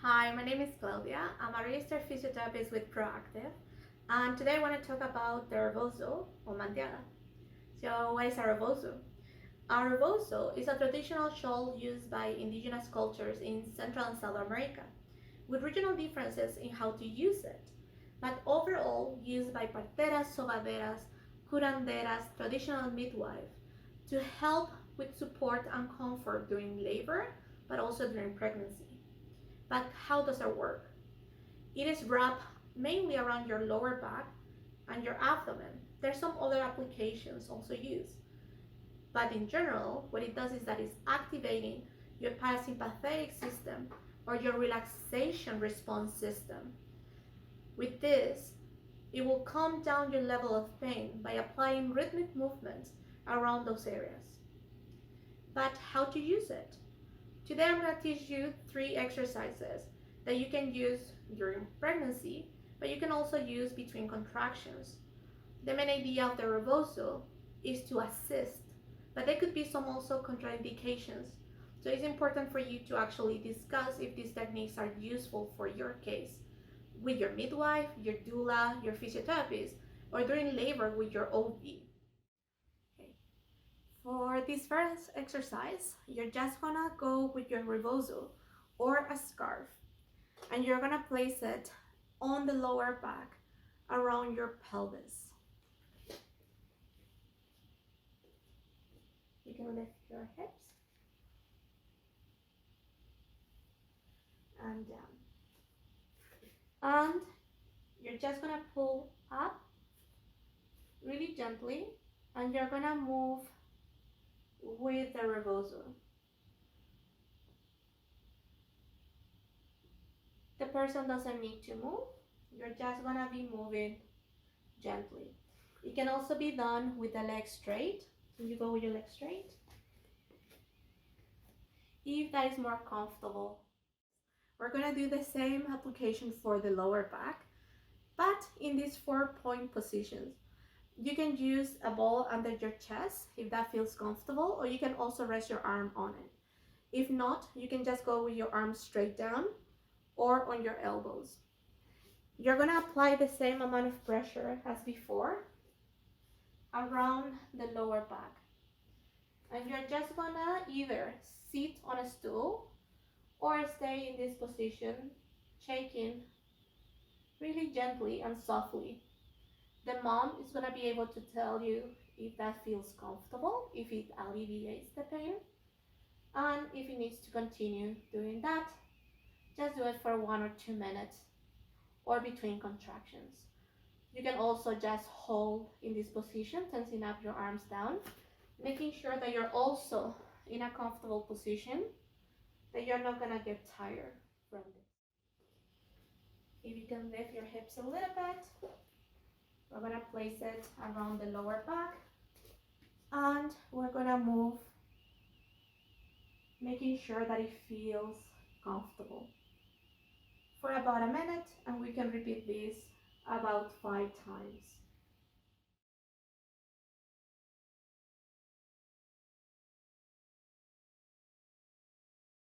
Hi, my name is Claudia. I'm a registered physiotherapist with Proactive, and today I want to talk about the Rebozo or Mandiada. So, what is a Rebozo? A Rebozo is a traditional shawl used by indigenous cultures in Central and South America, with regional differences in how to use it, but overall used by parteras, sobaderas, curanderas, traditional midwife, to help with support and comfort during labor, but also during pregnancy. But how does it work? It is wrapped mainly around your lower back and your abdomen. There's some other applications also used. But in general, what it does is that it's activating your parasympathetic system or your relaxation response system. With this, it will calm down your level of pain by applying rhythmic movements around those areas. But how to use it? Today I'm going to teach you 3 exercises that you can use during pregnancy, but you can also use between contractions. The main idea of the Rebozo is to assist, but there could be some also contraindications. So it's important for you to actually discuss if these techniques are useful for your case with your midwife, your doula, your physiotherapist, or during labor with your OB. Okay. For this first exercise, you're just gonna go with your Rebozo or a scarf, and you're gonna place it on the lower back around your pelvis. You can lift your hips and down. And you're just gonna pull up really gently, and you're gonna move with the Rebozo. The person doesn't need to move. You're just gonna be moving gently. It can also be done with the legs straight. So you go with your legs straight. If that is more comfortable. We're gonna do the same application for the lower back, but in these 4-point positions. You can use a ball under your chest if that feels comfortable, or you can also rest your arm on it. If not, you can just go with your arms straight down or on your elbows. You're gonna apply the same amount of pressure as before around the lower back. And you're just gonna either sit on a stool or stay in this position, shaking really gently and softly. The mom is gonna be able to tell you if that feels comfortable, if it alleviates the pain, and if it needs to continue doing that, just do it for 1 or 2 minutes or between contractions. You can also just hold in this position, tensing up your arms down, making sure that you're also in a comfortable position, that you're not gonna get tired from this. If you can lift your hips a little bit, we're gonna place it around the lower back, and we're gonna move, making sure that it feels comfortable for about a minute, and we can repeat this about 5 times.